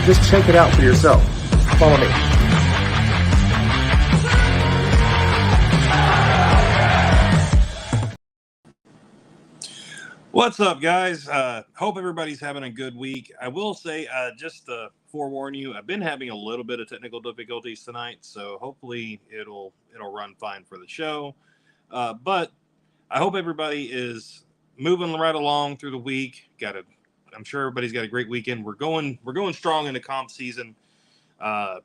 Just check it out for yourself. Follow me. What's up, guys? Hope everybody's having a good week. I will say, just to forewarn you, I've been having a little bit of technical difficulties tonight, so hopefully it'll run fine for the show. But I hope everybody is moving right along through the week. I'm sure everybody's got a great weekend. We're going strong into comp season. I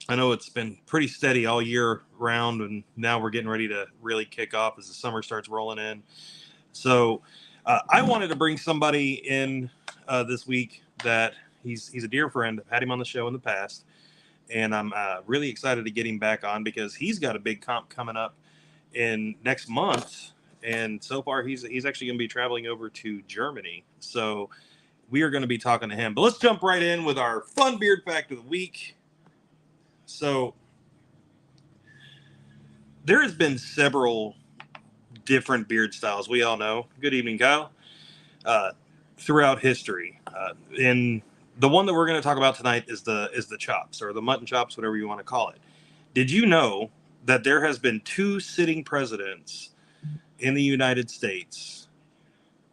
know it's been pretty steady all year round, and now we're getting ready to really kick off as the summer starts rolling in. So I wanted to bring somebody in this week that he's a dear friend. I've had him on the show in the past, and I'm really excited to get him back on because he's got a big comp coming up in next month. And so far, he's actually going to be traveling over to Germany. So we are going to be talking to him. But let's jump right in with our fun beard fact of the week. So there has been several different beard styles, we all know. Good evening, Kyle. Throughout history, and the one that we're going to talk about tonight is the chops, or the mutton chops, whatever you want to call it. Did you know that there has been 2 sitting presidents in the United States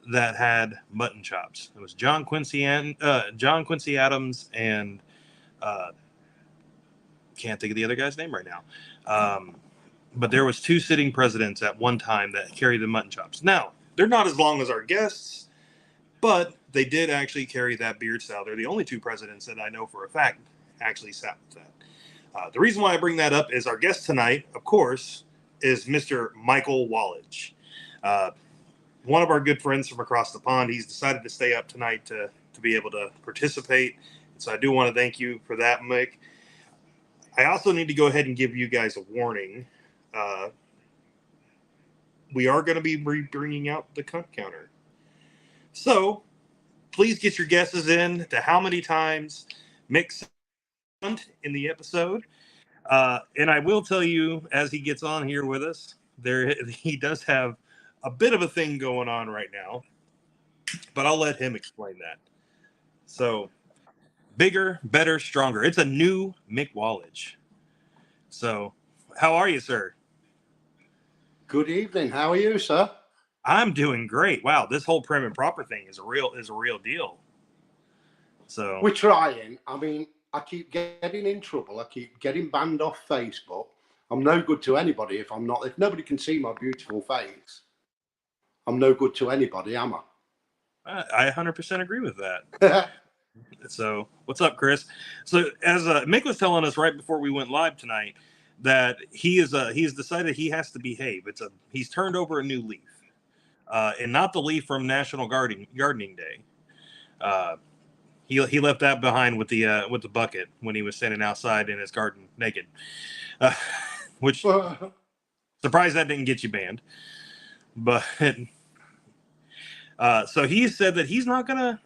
that had mutton chops? It was John Quincy Adams and can't think of the other guy's name right now. But there was 2 sitting presidents at one time that carried the mutton chops. Now, they're not as long as our guests, but they did actually carry that beard style. They're the only 2 presidents that I know for a fact actually sat with that. The reason why I bring that up is our guest tonight, of course, is Mr. Michael Wallach. One of our good friends from across the pond. He's decided to stay up tonight to be able to participate. So I do want to thank you for that, Mick. I also need to go ahead and give you guys a warning. We are going to be bringing out the cunt counter. So please get your guesses in to how many times Mick said cunt in the episode. And I will tell you, as he gets on here with us, he does have a bit of a thing going on right now, but I'll let him explain that. So, bigger, better, stronger. It's a new Mick Wallach. So, how are you, sir? Good evening. How are you, sir? I'm doing great. Wow, this whole prim and proper thing is a real deal. So we're trying. I mean, I keep getting in trouble. I keep getting banned off Facebook. I'm no good to anybody if nobody can see my beautiful face. I'm no good to anybody, am I? I 100% agree with that. So, what's up, Chris? So, as Mick was telling us right before we went live tonight, that he's decided he has to behave. He's turned over a new leaf, and not the leaf from National Gardening Day. He left that behind with the bucket when he was standing outside in his garden naked, which surprised that didn't get you banned. But so he said that he's not gonna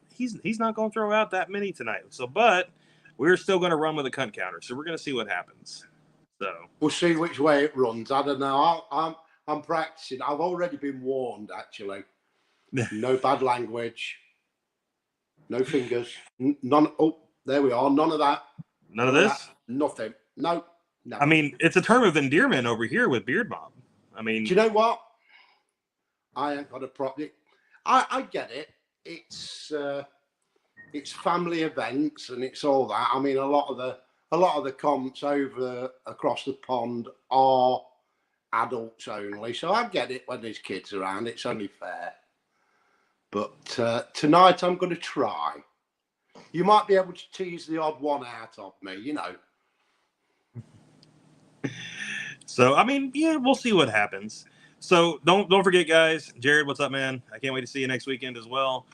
throw out that many tonight. So, but we're still gonna run with a cunt counter. So we're gonna see what happens. So we'll see which way it runs. I don't know. I'm practicing. I've already been warned, actually. No bad language. No fingers. None. Oh, there we are. None of that. None of this? Nothing. No. I mean, it's a term of endearment over here with Beard Mob. I mean, do you know what? I ain't got a problem. I get it. It's family events and it's all that. I mean, a lot of the comps across the pond are adults only, so I get it when there's kids around. It's only fair. But tonight I'm going to try. You might be able to tease the odd one out of me, you know. So I mean, yeah, we'll see what happens. So don't forget, guys. Jared, what's up, man? I can't wait to see you next weekend as well.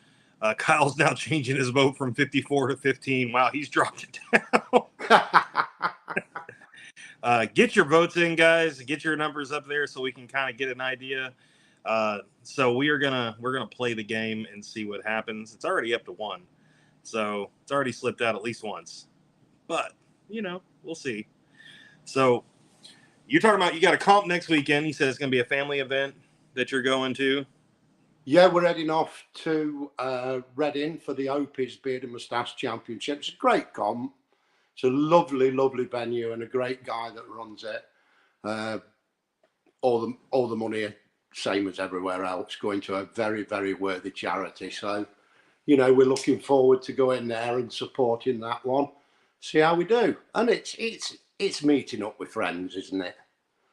Kyle's now changing his vote from 54 to 15. Wow, he's dropped it down. Get your votes in, guys. Get your numbers up there so we can kind of get an idea. So we're gonna play the game and see what happens. It's already up to 1, so it's already slipped out at least once. But we'll see. So you're talking about you got a comp next weekend. You said it's gonna be a family event that you're going to. Yeah, we're heading off to Reading for the Opie's Beard and Moustache Championship. It's a great comp. It's a lovely, lovely venue and a great guy that runs it. All the money, same as everywhere else, going to a very, very worthy charity. So, you know, we're looking forward to going there and supporting that one. See how we do. And it's meeting up with friends, isn't it?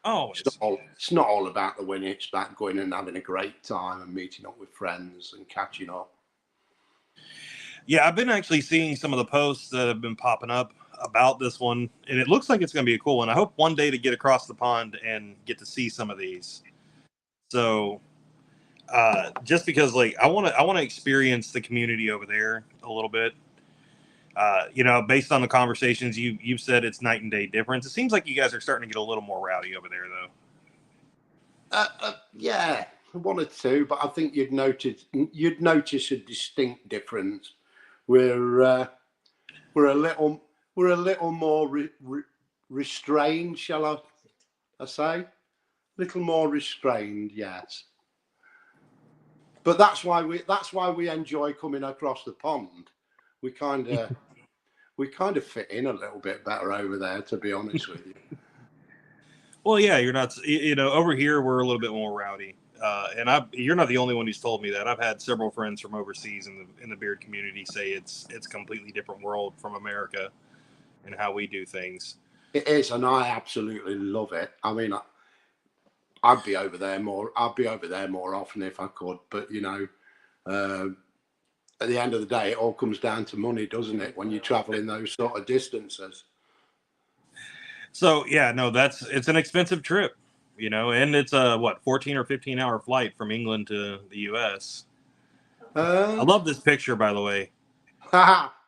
Oh, It's not all about the winning. It's about going and having a great time and meeting up with friends and catching up. yeah, I've been actually seeing some of the posts that have been popping up about this one, and it looks like it's going to be a cool one. I hope one day to get across the pond and get to see some of these. So, just because, like, I want to experience the community over there a little bit. You know, based on the conversations you've said, it's night and day difference. It seems like you guys are starting to get a little more rowdy over there, though. Yeah, one or two, but I think you'd notice a distinct difference. We're a little more restrained, shall I say? A little more restrained, yes. But that's why we enjoy coming across the pond. We kind of fit in a little bit better over there, to be honest with you. Well, yeah, you're not. You know, over here we're a little bit more rowdy, and you're not the only one who's told me that. I've had several friends from overseas in the beard community say it's a completely different world from America and how we do things. It is, and I absolutely love it. I mean, I'd be over there more often if I could. But you know, at the end of the day, it all comes down to money, doesn't it? When you travel in those sort of distances. So yeah, no, it's an expensive trip, you know, and it's a 14 or 15-hour flight from England to the U.S. I love this picture, by the way.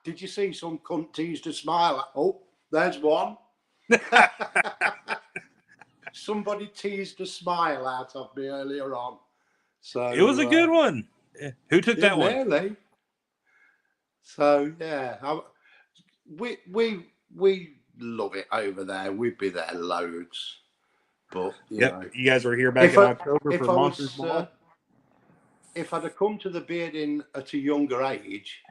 Did you see some cunt teased a smile? Oh, there's one. Somebody teased a smile out of me earlier on. So it was a good one. Who took that one? Really? So yeah, we love it over there. We'd be there loads. But you know, you guys were here back in October for Monsters Ball. If I'd have come to the bearding at a younger age,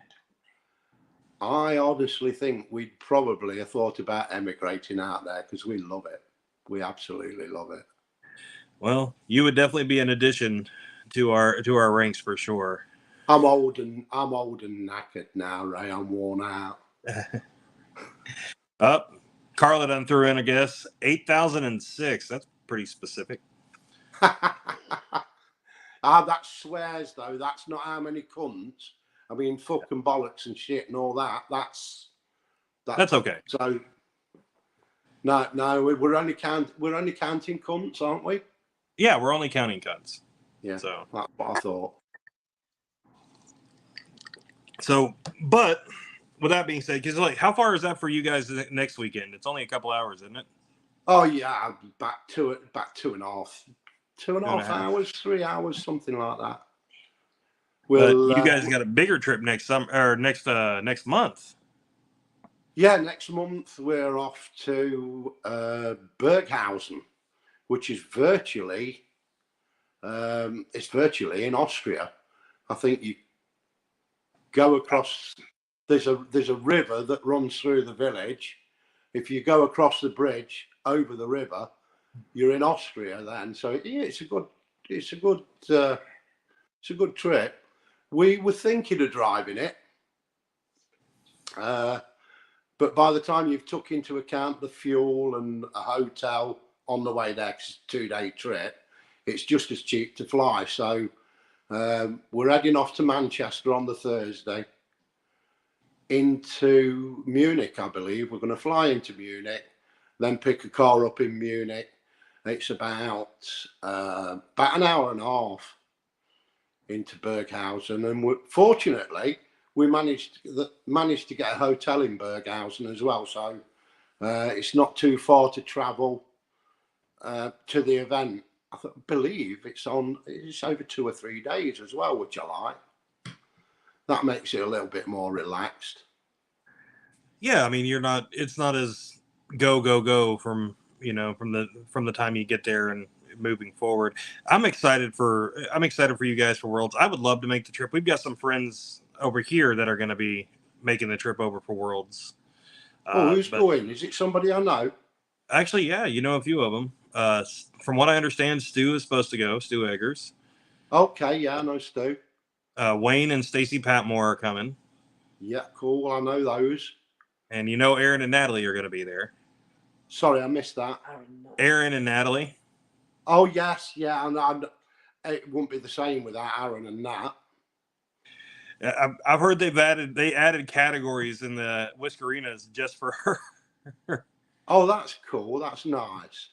I honestly think we'd probably have thought about emigrating out there because we love it. We absolutely love it. Well, you would definitely be an addition to our ranks for sure. I'm old and knackered now, Ray. I'm worn out. Carla done threw in, I guess, 8,006. That's pretty specific. That swears though. That's not how many cunts. I mean, fucking bollocks and shit and all that. That's okay. So no, we're only counting cunts, aren't we? Yeah, we're only counting cunts. Yeah, so that's what I thought. So, but with that being said, because like, how far is that for you guys next weekend? It's only a couple hours, isn't it? Oh yeah, back 2.5 hours, 3 hours, something like that. Well, you guys got a bigger trip next summer or next month. Yeah, next month we're off to Berghausen, which is virtually in Austria. I think you go across. There's a river that runs through the village. If you go across the bridge over the river, you're in Austria then. So yeah, it's a good trip. We were thinking of driving it, but by the time you've took into account the fuel and a hotel on the way there, 'cause it's a 2-day trip, it's just as cheap to fly. So we're heading off to Manchester on the Thursday, into Munich, I believe. We're going to fly into Munich, then pick a car up in Munich. It's about an hour and a half into Berghausen, and fortunately we managed to get a hotel in Berghausen as well. So it's not too far to travel to the event. I believe it's over 2 or 3 days as well, which I like. That makes it a little bit more relaxed. Yeah, I mean, it's not as go from the time you get there and moving forward. I'm excited for you guys for Worlds. I would love to make the trip. We've got some friends over here that are going to be making the trip over for Worlds. Who's going? Is it somebody I know? Actually, yeah, you know a few of them. From what I understand, Stu is supposed to go. Stu Eggers. Okay, yeah, I know Stu. Wayne and Stacy Patmore are coming. Yeah, cool. I know those. And you know Aaron and Natalie are going to be there. Sorry, I missed that. Aaron and Natalie. Oh, yes, yeah. And it wouldn't be the same without Aaron and Nat. I've heard they added categories in the Whiskerinas just for her. Oh, that's cool. That's nice.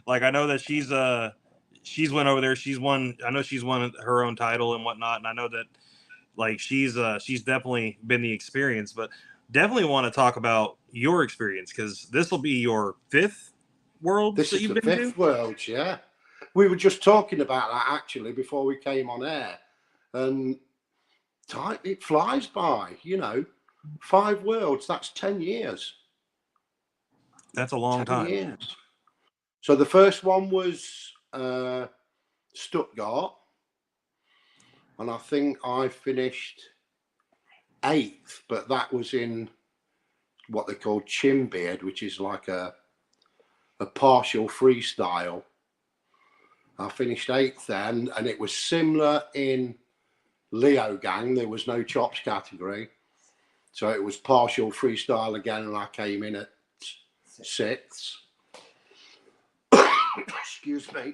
Like, I know that she's went over there. I know she's won her own title and whatnot. And I know that like she's definitely been the experience, but definitely want to talk about your experience, because this will be your 5th Worlds. This is the 5th Worlds, yeah. We were just talking about that actually before we came on air, and it flies by. 5 Worlds. That's 10 years. That's a long time. Years. So the first one was Stuttgart, and I think I finished 8th, but that was in what they call Chinbeard, which is like a partial freestyle. I finished 8th then, and it was similar in Leo Gang. There was no chops category, so it was partial freestyle again, and I came in at 6th. Excuse me.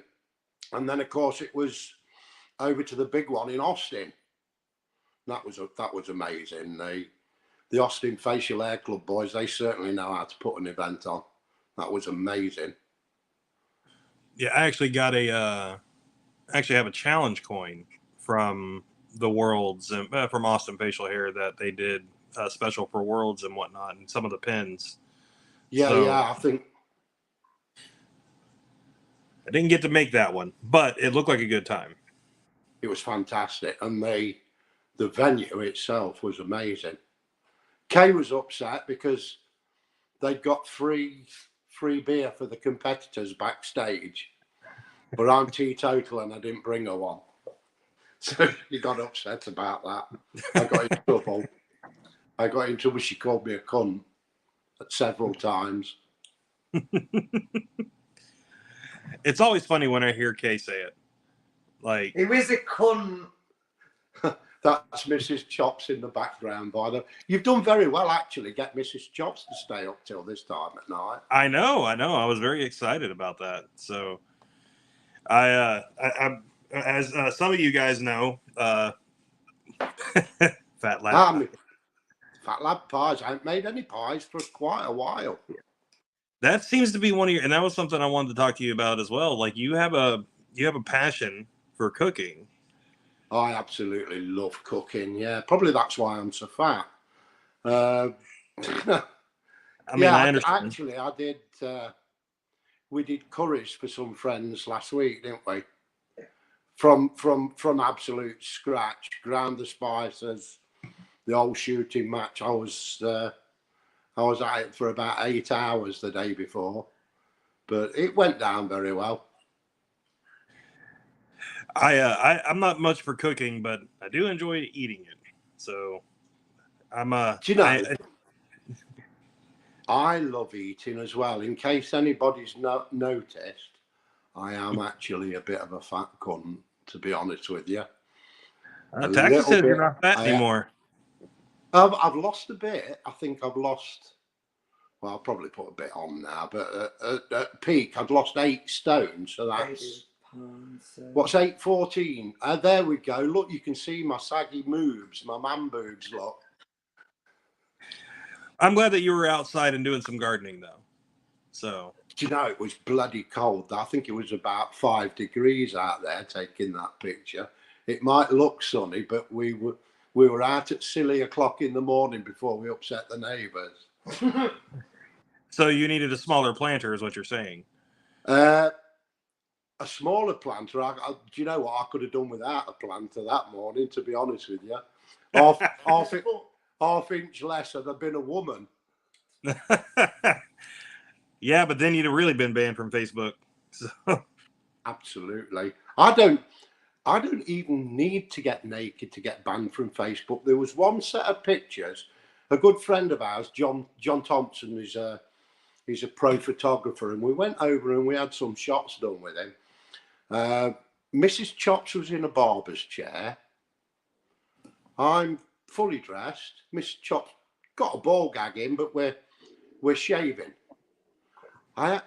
And then of course it was over to the big one in Austin. That was amazing. The Austin Facial Hair Club boys, they certainly know how to put an event on. That was amazing. Yeah, I actually got have a challenge coin from the Worlds and from Austin Facial Hair that they did special for Worlds and whatnot, and some of the pins. Yeah, I think I didn't get to make that one, but it looked like a good time. It was fantastic, and the venue itself was amazing. Kay was upset because they'd got free beer for the competitors backstage, but I'm teetotal and I didn't bring her one. So he got upset about that. I got in trouble. She called me a cunt several times. It's always funny when I hear Kay say it. Like, it was a cunt. That's Mrs. Chops in the background, by the way. You've done very well, actually, get Mrs. Chops to stay up till this time at night. I know. I was very excited about that. So, I as some of you guys know, Fat Lab. Fat Lab pies. I haven't made any pies for quite a while. That seems to be one of your, and that was something I wanted to talk to you about as well. Like, you have a passion for cooking. I absolutely love cooking. Yeah, probably that's why I'm so fat. I understand. Actually, I did. We did curries for some friends last week, didn't we? From absolute scratch, ground the spices, the whole shooting match. I was at it for about 8 hours the day before, but it went down very well. I'm not much for cooking, but I do enjoy eating it. So I'm Do you know? I love eating as well. In case anybody's not noticed, I am actually a bit of a fat cunt, to be honest with you. Texas says you're not fat anymore. I've lost a bit. I think I've lost. Well, I'll probably put a bit on now, but at peak, I'd lost 8 stone. So that's. What's 814? There we go. Look, you can see my saggy moves, my man boobs. Look. I'm glad that you were outside and doing some gardening, though. So. Do you know, it was bloody cold. I think it was about 5 degrees out there taking that picture. It might look sunny, but we were out at silly o'clock in the morning before we upset the neighbours. So you needed a smaller planter, is what you're saying? A smaller planter. Do you know what I could have done without a planter that morning? To be honest with you, half inch less, I'd have been a woman. Yeah, but then you'd have really been banned from Facebook. So. Absolutely. I don't even need to get naked to get banned from Facebook. There was one set of pictures. A good friend of ours, John Thompson, he's a pro photographer, and we went over and we had some shots done with him. Mrs. Chops was in a barber's chair. I'm fully dressed. Mrs. Chops got a ball gag in, but we're shaving.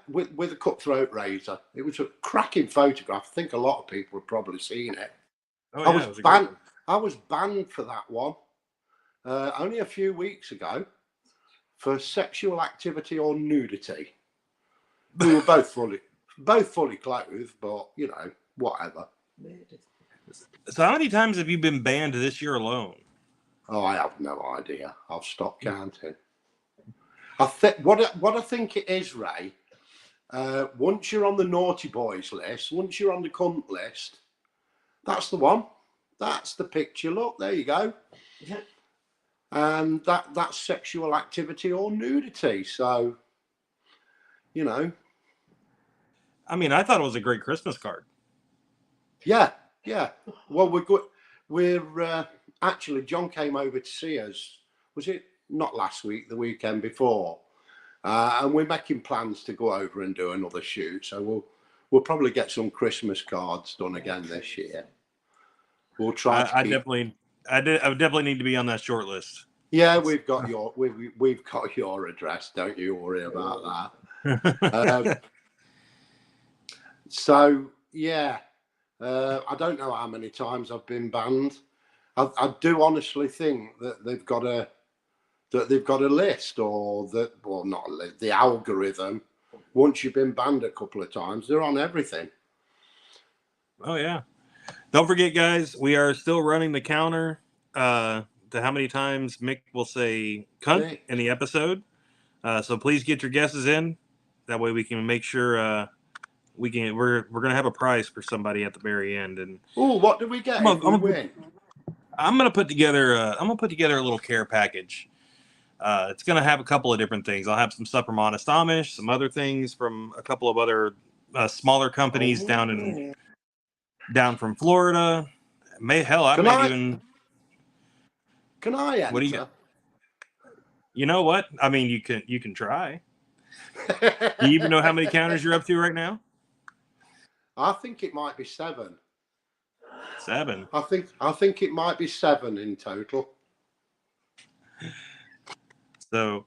With a cutthroat razor. It was a cracking photograph. I think a lot of people have probably seen it. Oh, yeah, I was banned for that one only a few weeks ago for sexual activity or nudity. We were both fully clothed, but you know, whatever. So how many times have you been banned this year alone? Oh, I have no idea. I'll stop counting. What I think it is, Ray, once you're on the naughty boys list, once you're on the cunt list, that's the one. That's the picture. Look, there you go. Yeah. And that's sexual activity or nudity. So, you know. I mean, I thought it was a great Christmas card. Yeah. Well, we're actually, John came over to see us. Was it not last week, the weekend before? And we're making plans to go over and do another shoot. So we'll probably get some Christmas cards done again this year. We'll try. I definitely need to be on that short list. Yeah, we've got your address. Don't you worry about that. So yeah, I don't know how many times I've been banned. I do honestly think that they've got a list, or not a list, the algorithm. Once you've been banned a couple of times, they're on everything. Oh yeah. Don't forget, guys, we are still running the counter to how many times Mick will say cunt in the episode. So please get your guesses in. That way we can make sure we're gonna have a prize for somebody at the very end. And what do we get if we win? I'm gonna put together a little care package. It's gonna have a couple of different things. I'll have some stuff from Honest Amish, some other things from a couple of other smaller companies down from Florida. Can I enter? What do you got? You know what? I mean, you can try. Do you even know how many counters you're up to right now? I think it might be 7. 7. I think it might be 7 in total. So,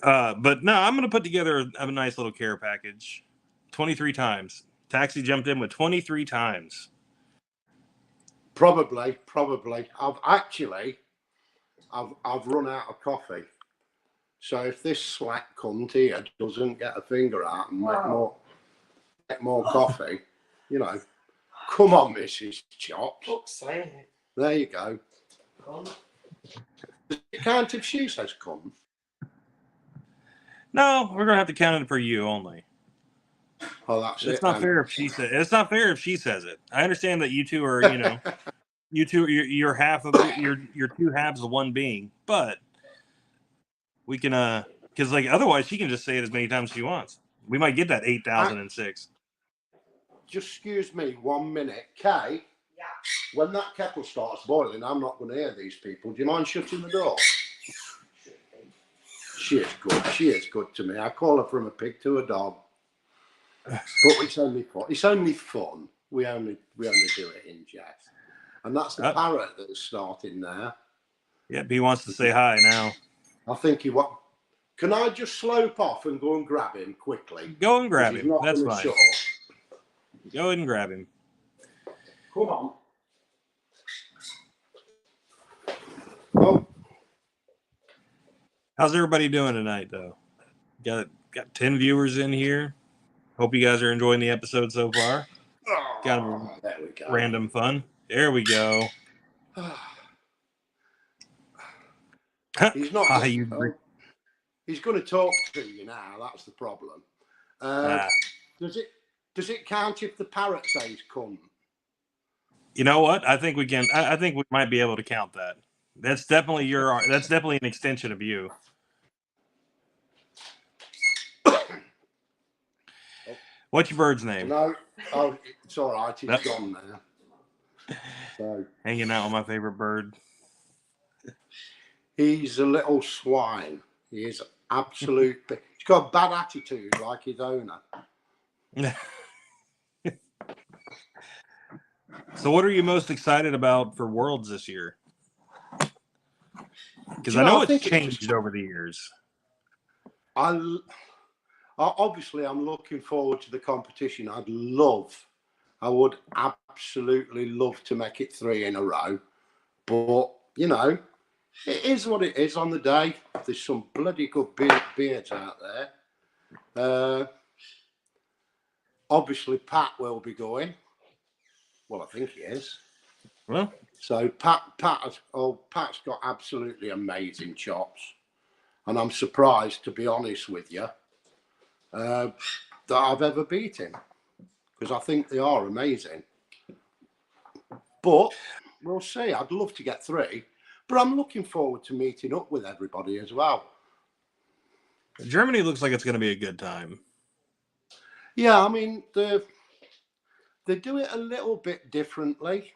but no, I'm going to put together a nice little care package. 23 times. Taxi jumped in with 23 times. Probably. I've run out of coffee. So if this slack cunt here doesn't get a finger out and make more coffee, you know, come on, Mrs. Chops. There you go. Does it count if she says come? No, we're gonna have to count it for you only. Oh, that's it. It's not fair if she says. It's not fair if she says it. I understand that you two are, you're half of you're two halves of one being, but we can because otherwise she can just say it as many times as she wants. We might get that 8,006. Just excuse me 1 minute, Kay. Yeah. When that kettle starts boiling, I'm not going to hear these people. Do you mind shutting the door? She is good. She is good to me. I call her from a pig to a dog. But it's only fun. It's only fun. We only do it in jest. And that's the parrot that's starting there. Yep, he wants to say hi now. I think he what? Can I just slope off and go and grab him quickly? Go and grab him. That's fine. Shut up. Go ahead and grab him. Come on. Oh. How's everybody doing tonight, though? Got 10 viewers in here. Hope you guys are enjoying the episode so far. Got there we go. Random fun. There we go. He's not. He's going to talk to you now. That's the problem. Does it count if the parrot says "come"? You know what? I think we can. I think we might be able to count that. That's definitely That's definitely an extension of you. What's your bird's name? No, oh, it's all right. It's Yep. gone now. So Hanging out with my favorite bird. he's a little swine. He is absolute. He's got a bad attitude, like his owner. So, what are you most excited about for Worlds this year? Because Do I you know I it's think changed over the years. Obviously, I'm looking forward to the competition. I would absolutely love to make it 3 in a row. But, you know, it is what it is on the day. There's some bloody good beards out there. Obviously, Pat will be going. Well, I think he is. Well, So Pat's got absolutely amazing chops. And I'm surprised, to be honest with you, that I've ever beat him. Because I think they are amazing. But we'll see. I'd love to get 3. But I'm looking forward to meeting up with everybody as well. Germany looks like it's going to be a good time. Yeah, I mean, they do it a little bit differently.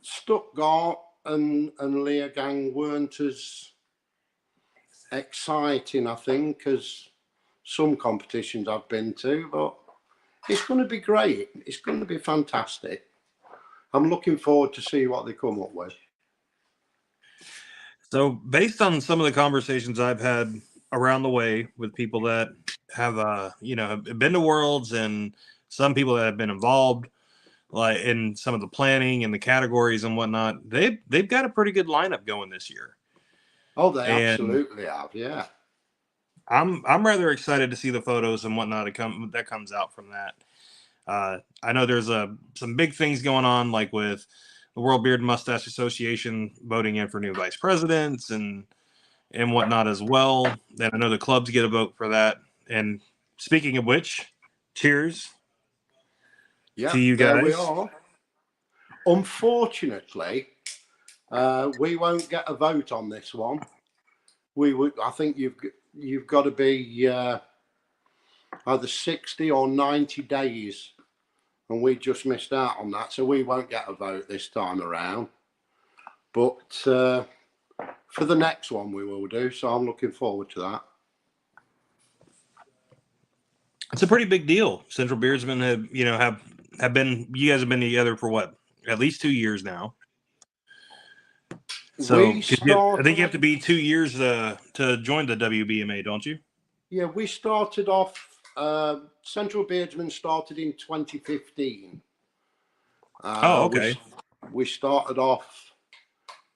Stuttgart and Leogang weren't as exciting, I think, as some competitions I've been to, but it's going to be great. It's going to be fantastic. I'm looking forward to see what they come up with. So, based on some of the conversations I've had around the way with people that have, have been to Worlds, and some people that have been involved, like in some of the planning and the categories and whatnot, they've got a pretty good lineup going this year. Oh, they absolutely have, yeah. I'm rather excited to see the photos and whatnot that comes out from that. I know there's some big things going on, like with the World Beard and Mustache Association voting in for new vice presidents and whatnot as well. And I know the clubs get a vote for that. And speaking of which, cheers to you guys. There we are. Unfortunately, we won't get a vote on this one. I think you've got to be either 60 or 90 days, and we just missed out on that, so we won't get a vote this time around. But for the next one, we will do. So I'm looking forward to that. It's a pretty big deal. Central Beardsmen have been. You guys have been together for what? At least 2 years now. So I think you have to be 2 years to join the WBMA, don't you? Yeah, we started off. Central Beardsmen started in 2015. Oh, okay. We started off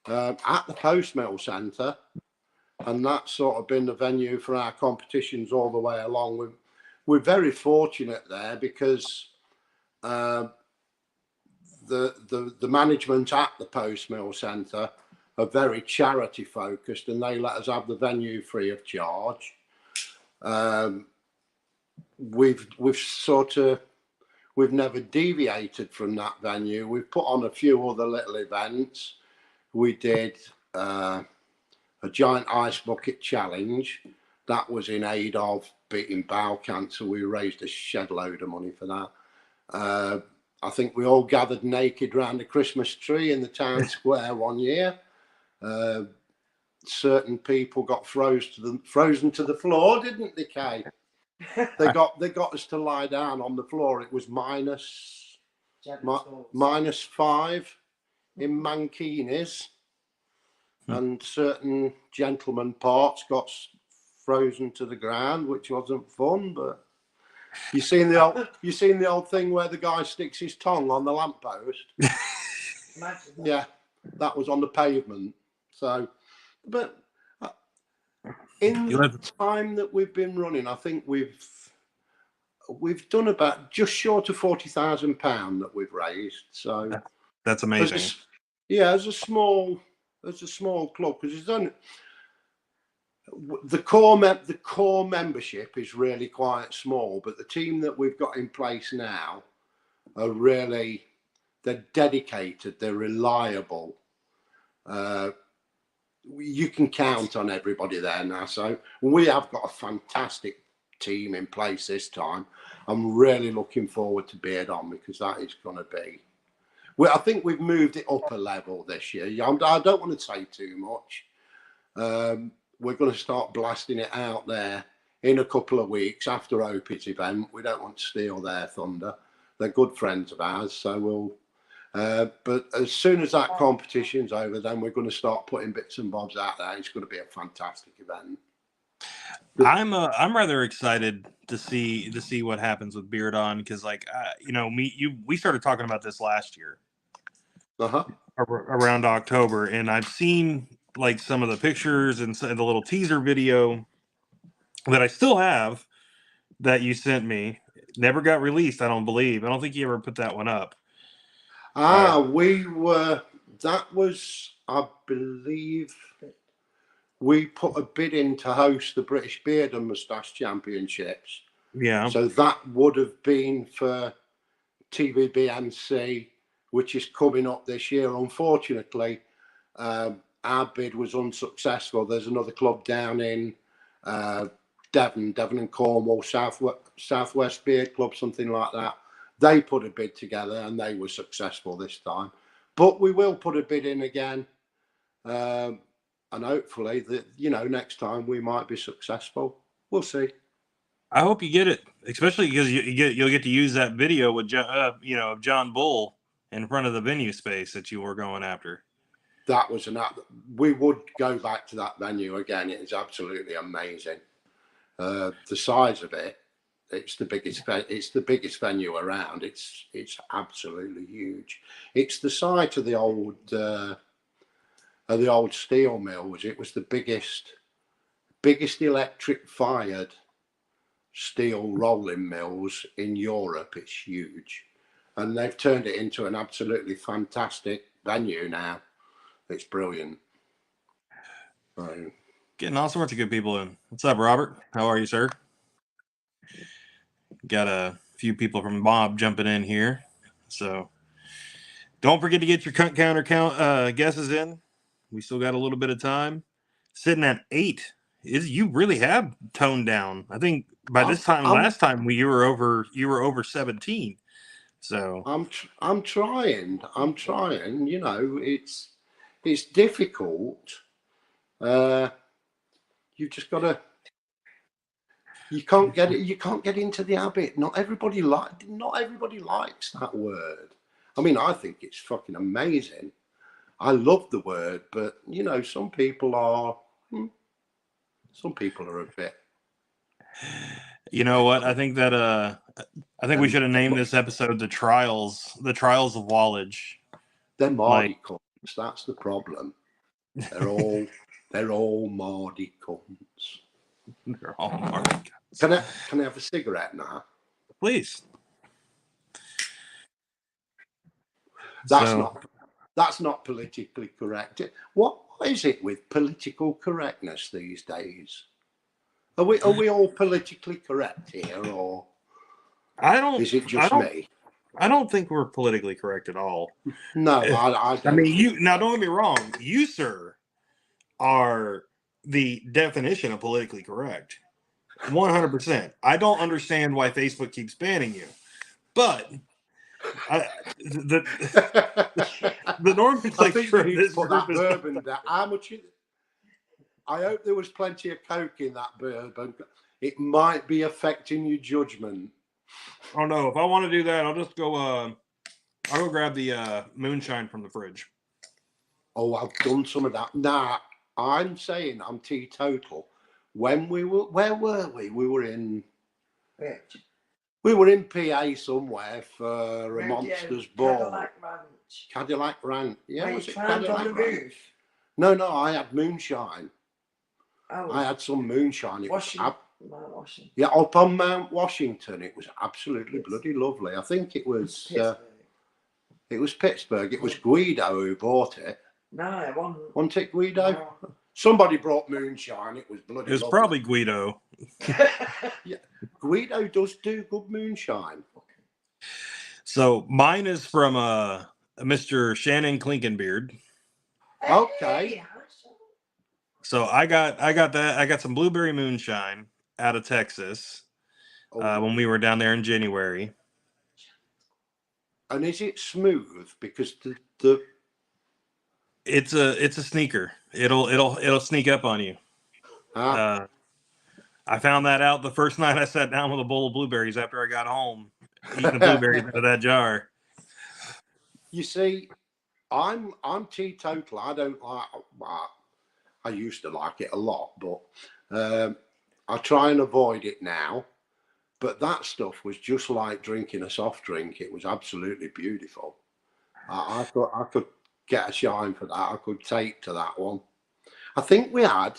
at the Post Mill Centre, and that's sort of been the venue for our competitions all the way along. We're very fortunate there because the management at the Post Mill Centre are very charity focused, and they let us have the venue free of charge. We've never deviated from that venue. We've put on a few other little events. We did a giant ice bucket challenge that was in aid of beating bowel cancer. We raised a shed load of money for that. I think we all gathered naked around the Christmas tree in the town square one year. Certain people got frozen to the floor, didn't they, Kay? They got us to lie down on the floor. It was -5 in mankinis, and certain gentlemen parts got frozen to the ground, which wasn't fun. But you seen the old thing where the guy sticks his tongue on the lamppost? Yeah, that was on the pavement. So, but in the time that we've been running, I think we've done about just short of £40,000 that we've raised. So that's amazing. As a small club, because it's done. The core membership is really quite small, but the team that we've got in place now are they're dedicated, they're reliable. you can count on everybody there now. So we have got a fantastic team in place this time. I'm really looking forward to Beard On, because that is going to be. Well, I think we've moved it up a level this year. I don't want to say too much. We're going to start blasting it out there in a couple of weeks after Opie's event. We don't want to steal their thunder. They're good friends of ours, so we'll. But as soon as that competition's over, then we're going to start putting bits and bobs out there. It's going to be a fantastic event. I'm rather excited to see what happens with Beard On, because we started talking about this last year, around October, and I've seen like some of the pictures and the little teaser video that I still have that you sent me. Never got released, I don't believe. I don't think you ever put that one up. That was, I believe, we put a bid in to host the British Beard and Moustache Championships. Yeah. So that would have been for TVBMC, which is coming up this year. Unfortunately, our bid was unsuccessful. There's another club down in Devon and Cornwall, Southwest Beard Club, something like that. They put a bid together and they were successful this time. But we will put a bid in again. And hopefully next time we might be successful. We'll see. I hope you get it, especially because you'll get to use that video with John Bull in front of the venue space that you were going after. That was we would go back to that venue again. It is absolutely amazing. The size of it, it's the biggest venue around. It's absolutely huge. It's the site of the old steel mills. It was the biggest electric fired steel rolling mills in Europe. It's huge, and they've turned it into an absolutely fantastic venue now. It's brilliant. Getting all sorts of good people in. What's up, Robert? How are you, sir? Got a few people from Bob jumping in here, so don't forget to get your counter guesses in. We still got a little bit of time. Sitting at 8. You really have toned down. I think by this time, last time you were over 17. So I'm trying. You know, it's difficult. You just gotta. You can't get it. You can't get into the habit. Not everybody likes that word. I mean, I think it's fucking amazing. I love the word, but some people are a bit. You know what? I think we should have named this episode the Trials of Wallage. They're Mardy cunts. That's the problem. They're all Mardy cunts. They're all Mardy cunts. Can I have a cigarette now? Please. That's not politically correct. What is it with political correctness these days? Are we all politically correct here, or is it just me? I don't think we're politically correct at all. No, I don't. I mean, now don't get me wrong. You, sir, are the definition of politically correct. 100%. I don't understand why Facebook keeps banning you, but the nomenclature of this group is bourbon. How much? I hope there was plenty of coke in that bourbon. It might be affecting your judgment. Oh no! If I want to do that, I'll just go. I'll go grab the moonshine from the fridge. Oh, I've done some of that. Nah, I'm saying I'm teetotal. Where were we? We were in PA somewhere for a Monsters Ball. Cadillac Ranch. Yeah, was it Cadillac Ranch? No, I had moonshine. Oh. I had some moonshine. It was Mount Washington. Yeah, up on Mount Washington. It was absolutely bloody lovely. I think it was Pittsburgh. It was Guido who bought it. No, it wasn't. Wasn't it Guido? No. Somebody brought moonshine. It was bloody lovely. It was probably Guido. Yeah, Guido does do good moonshine. So mine is from Mr. Shannon Klinkenbeard. Okay. So I got that. I got some blueberry moonshine out of Texas when we were down there in January. And is it smooth? Because the it's a sneaker. It'll sneak up on you. I found that out the first night I sat down with a bowl of blueberries after I got home, eating the blueberries out of that jar. You see, I'm teetotal. I don't like. I used to like it a lot, but I try and avoid it now. But that stuff was just like drinking a soft drink. It was absolutely beautiful. I could get a shine for that. I could take to that one. I think we had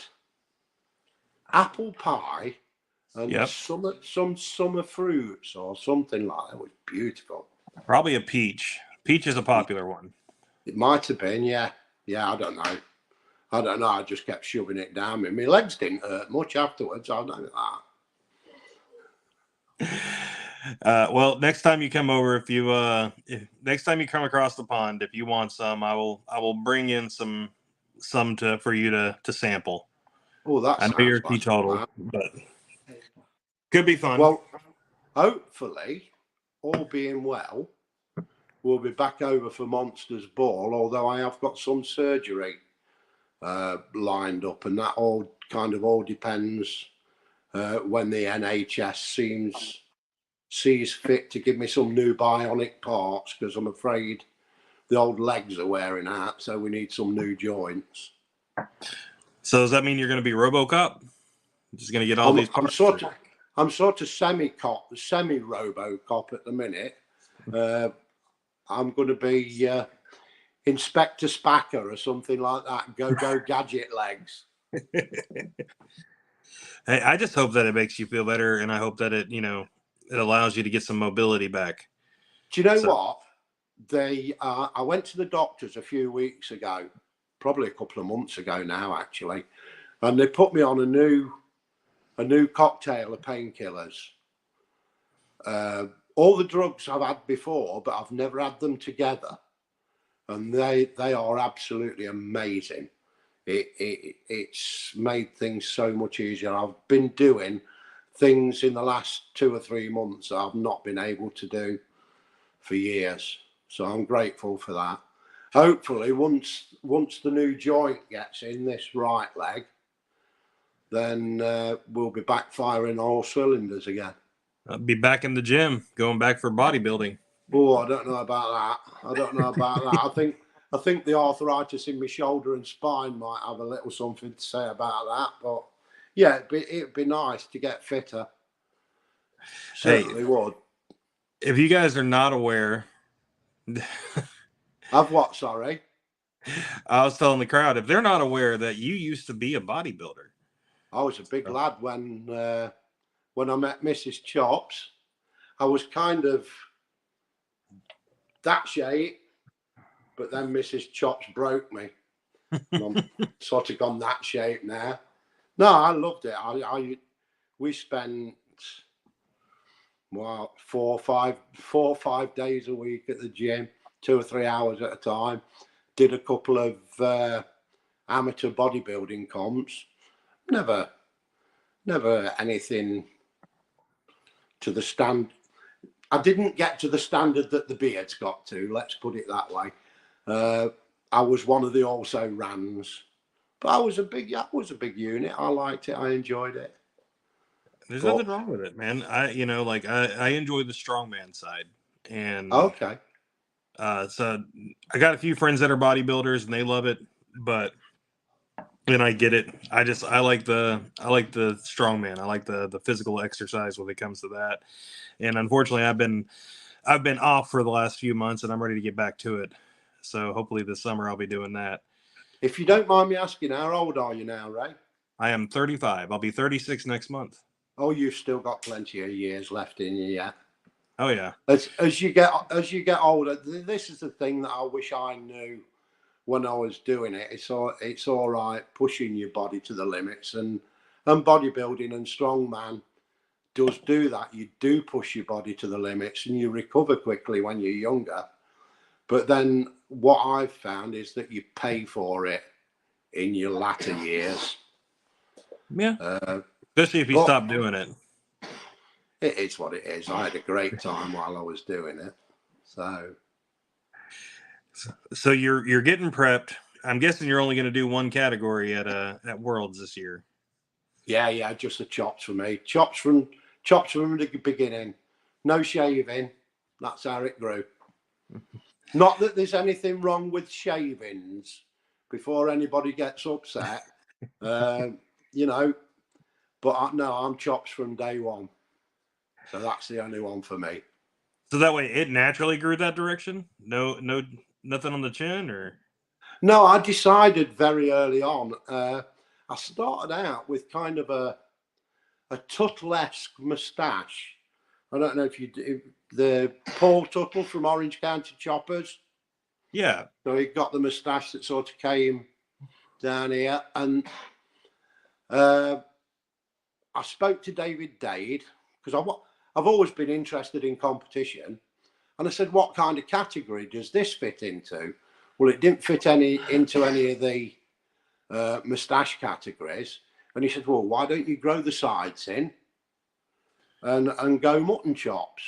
apple pie and some summer fruits or something like that. It was beautiful. Probably a peach. Peach is a popular one. It might have been, yeah. Yeah, I don't know. I just kept shoving it down me. My legs didn't hurt much afterwards. I know that. Well, next time you come over, if next time you come across the pond, if you want some, I will bring in some for you to sample. Oh, that's. I know you're teetotal, but could be fun. Well, hopefully, all being well, we'll be back over for Monsters Ball. Although I have got some surgery lined up, and that all depends when the NHS sees fit to give me some new bionic parts, because I'm afraid the old legs are wearing out, so we need some new joints. So does that mean you're going to be RoboCop? Just going to get all these parts? I'm sort of semi-RoboCop at the minute. I'm going to be Inspector Spacker or something like that. Go gadget legs. Hey, I just hope that it makes you feel better, and I hope that it allows you to get some mobility back. Do you know what? I went to the doctors a few weeks ago, probably a couple of months ago now, actually, and they put me on a new cocktail of painkillers. All the drugs I've had before, but I've never had them together, and they are absolutely amazing. It's made things so much easier. I've been doing things in the last 2 or 3 months that I've not been able to do for years. So I'm grateful for that. Hopefully, once the new joint gets in this right leg, then we'll be back firing all cylinders again. I'll be back in the gym, going back for bodybuilding. Oh, I don't know about that. I think the arthritis in my shoulder and spine might have a little something to say about that. But yeah, it'd be nice to get fitter. Certainly would. If you guys are not aware, of what? Sorry, I was telling the crowd, if they're not aware that you used to be a bodybuilder. I was a big lad when I met Mrs. Chops. I was kind of that shape, but then Mrs. Chops broke me. I'm sort of gone that shape now. No, I loved it. We spent 4 or 5 days a week at the gym, 2 or 3 hours at a time. Did a couple of amateur bodybuilding comps. Never anything to the stand. I didn't get to the standard that the beards got to. Let's put it that way. I was one of the also rans, but I was a big unit. I liked it. I enjoyed it. There's nothing wrong with it, man. I enjoy the strongman side, and okay. So I got a few friends that are bodybuilders and they love it, but and I get it. I like the strongman. I like the physical exercise when it comes to that. And unfortunately, I've been off for the last few months, and I'm ready to get back to it. So hopefully this summer I'll be doing that. If you don't mind me asking, how old are you now, Ray? I am 35. I'll be 36 next month. Oh, you've still got plenty of years left in you, yeah. Oh yeah. As you get older, this is the thing that I wish I knew when I was doing it. It's all right pushing your body to the limits, and bodybuilding and strongman does do that. You do push your body to the limits, and you recover quickly when you're younger. But then what I've found is that you pay for it in your latter years. Yeah. Especially if you stop doing it. It is what it is. I had a great time while I was doing it. So you're getting prepped. I'm guessing you're only going to do one category at Worlds this year. Yeah, just the chops for me. Chops from the beginning. No shaving. That's how it grew. Not that there's anything wrong with shavings, before anybody gets upset. You know, but no, I'm chops from day one. So that's the only one for me. So that way it naturally grew that direction? No, nothing on the chin, or? No, I decided very early on. I started out with kind of a Tuttle-esque moustache. I don't know if the Paul Tuttle from Orange County Choppers. Yeah. So he got the moustache that sort of came down here. And I spoke to David Dade, because I've always been interested in competition. And I said, what kind of category does this fit into? Well, it didn't fit into any of the moustache categories. And he said, well, why don't you grow the sides in and go mutton chops?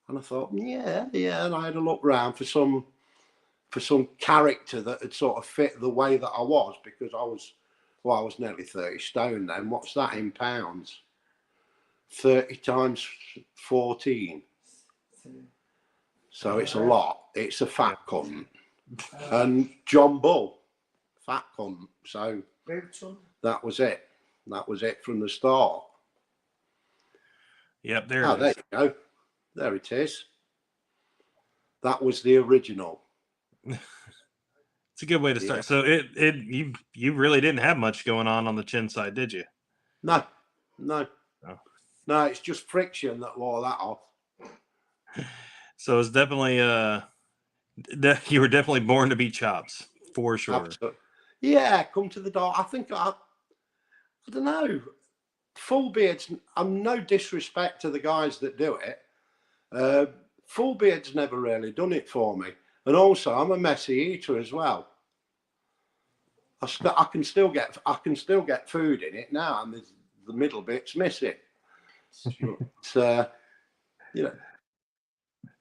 And I thought, yeah. And I had a look round for some character that had sort of fit the way that I was, because I was nearly 30 stone then. What's that in pounds? 30 times 14. So it's a lot. It's a fat cunt. And John Bull, fat cunt. So that was it. That was it from the start. Yep, there you go. There it is. That was the original. It's a good way to start. So you really didn't have much going on the chin side, did you? No. No, it's just friction that wore that off. So it's definitely you were definitely born to be chops, for sure. Absolutely. Yeah, come to the door. I think I don't know. Full beards. I'm no disrespect to the guys that do it. Full beard's never really done it for me, and also I'm a messy eater as well. I can still get food in it now, and the middle bit's missing. So, you know.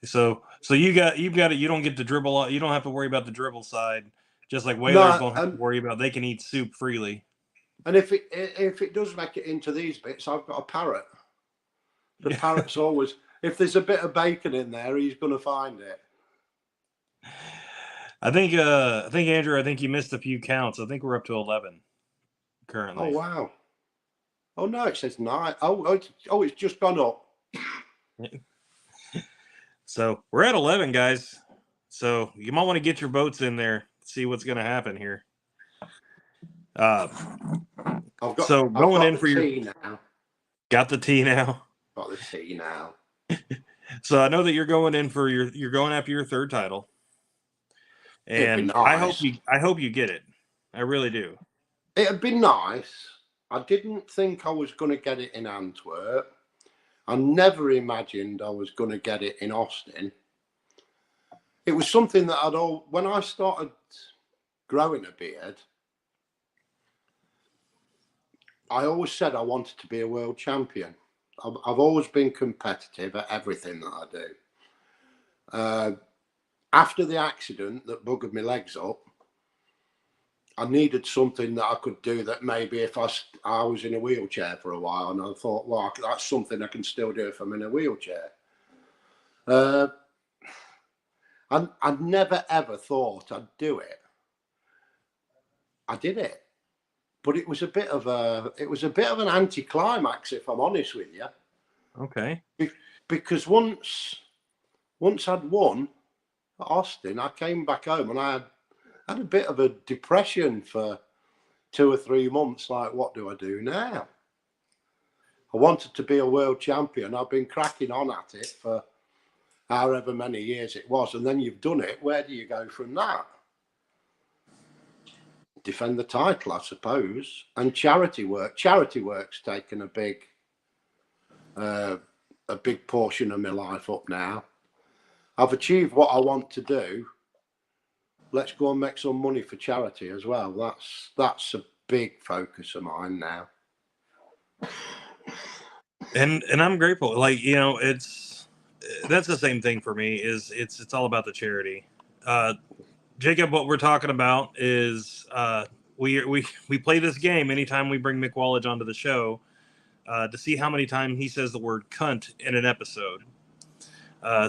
So you've got it. You don't get to dribble. You don't have to worry about the dribble side. Just like whalers don't have to worry about. They can eat soup freely. And if it does make it into these bits, I've got a parrot. The parrot's always, if there's a bit of bacon in there, he's going to find it. I think Andrew, I think you missed a few counts. I think we're up to 11 currently. Oh wow! Oh no, it says 9. Oh, it's just gone up. So we're at 11, guys. So you might want to get your boats in there. See what's going to happen here. Going in for your tea now. Got the tea now. Got the tea now. So I know that you're going in for you're going after your third title, and nice. I hope you get it. I really do. It'd be nice. I didn't think I was going to get it in Antwerp. I never imagined I was going to get it in Austin. It was something that when I started growing a beard, I always said I wanted to be a world champion. I've always been competitive at everything that I do. After the accident that buggered my legs up, I needed something that I could do that maybe if I was in a wheelchair for a while, and I thought, well, that's something I can still do if I'm in a wheelchair. I never ever thought I'd do it. I did it, but it was a bit of an anticlimax, if I'm honest with you. Okay. Because once I'd won at Austin, I came back home and I had a bit of a depression for 2 or 3 months. Like, what do I do now? I wanted to be a world champion. I've been cracking on at it for however many years it was. And then you've done it. Where do you go from that? Defend the title, I suppose. And charity work. Charity work's taken a big portion of my life up now. I've achieved what I want to do. let's go and make some money for charity as well. That's a big focus of mine now. And I'm grateful. Like, that's the same thing for me. Is it's all about the charity. Jacob, what we're talking about is we play this game anytime we bring Mick Wallage onto the show to see how many times he says the word cunt in an episode.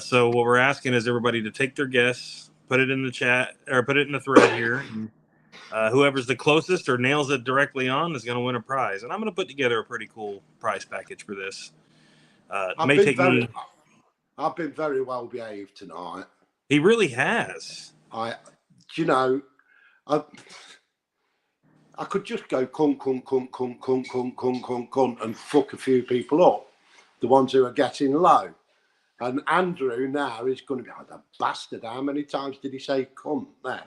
So what we're asking is everybody to take their guess, put it in the chat or put it in the thread here. And, whoever's the closest or nails it directly on is going to win a prize. And I'm going to put together a pretty cool prize package for this. I've been very well behaved tonight. He really has. I could just go cunt, and fuck a few people up, the ones who are getting low. And Andrew now is going to be, the bastard, how many times did he say cunt there?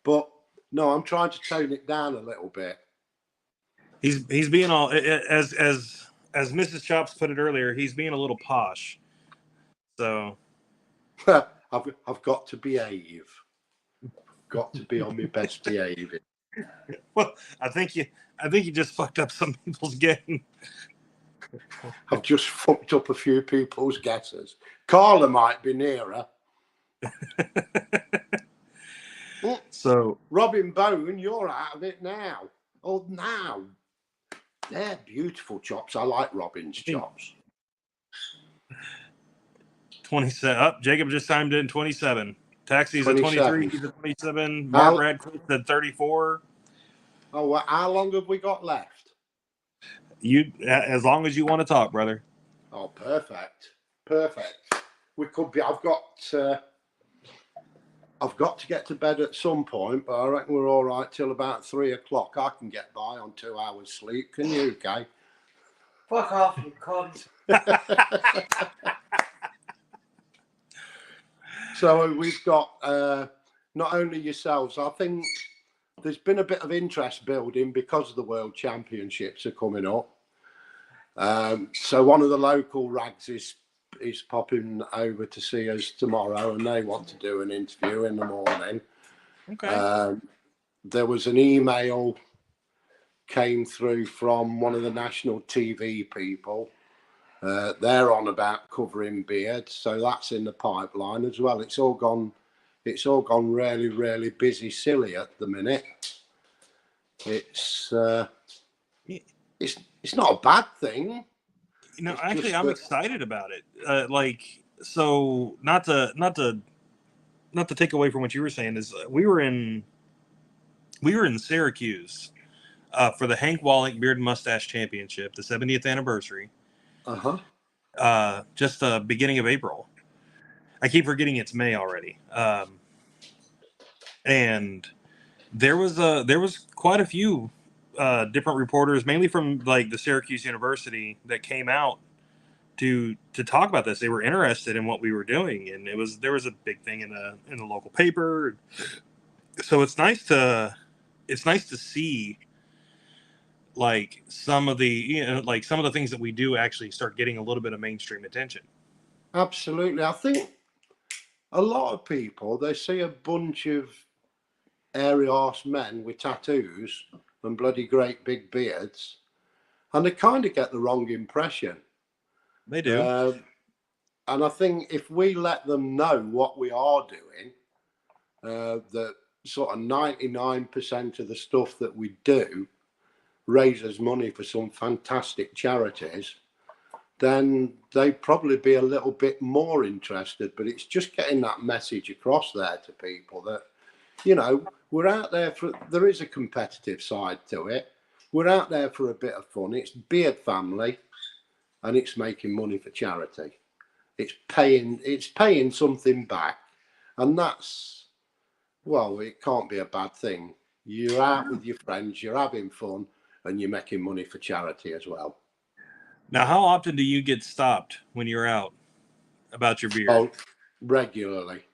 But no, I'm trying to tone it down a little bit. He's being all, as Mrs. Chops put it earlier, he's being a little posh. So I've got to behave. Got to be on my best behaviour. Well, I think you just fucked up some people's game. I've just fucked up a few people's guesses. Carla might be nearer. So Robin Bone, you're out of it now. Oh, now. They're beautiful chops. I like Robin's chops. 27. Jacob just timed in 27. Taxi's at 23. He's at 27. Mark Radcliffe at 34. Oh, well, how long have we got left? You, as long as you want to talk, brother. Oh, perfect. We could be. I've got to get to bed at some point, but I reckon we're all right till about 3 o'clock. I can get by on 2 hours sleep. Can you, Kay? Fuck off, you cunt. So we've got not only yourselves, I think there's been a bit of interest building because the World Championships are coming up. So one of the local rags is popping over to see us tomorrow, and they want to do an interview in the morning. Okay. There was an email came through from one of the national TV people. They're on about covering beards, so that's in the pipeline as well. It's all gone really, really busy, silly at the minute. It's not a bad thing. Actually, I'm excited about it. So not to take away from what you were saying is we were in Syracuse for the Hank Wallach Beard and Mustache Championship, the 70th anniversary. Just the beginning of April. I keep forgetting it's May already. And there was quite a few different reporters, mainly from like the Syracuse University, that came out to talk about this. They were interested in what we were doing, and there was a big thing in the local paper. So it's nice to see like some of the things that we do actually start getting a little bit of mainstream attention. Absolutely. I think a lot of people, they see a bunch of airy arse men with tattoos and bloody great big beards, and they kind of get the wrong impression. They do. And I think if we let them know what we are doing, that sort of 99% of the stuff that we do raises money for some fantastic charities, then they'd probably be a little bit more interested. But it's just getting that message across there to people that, we're out there there is a competitive side to it. We're out there for a bit of fun. It's Beard Family, and it's making money for charity. It's paying something back, and that's, well, it can't be a bad thing. You're out with your friends, you're having fun, and you're making money for charity as well. Now, how often do you get stopped when you're out about your beard? Oh, regularly.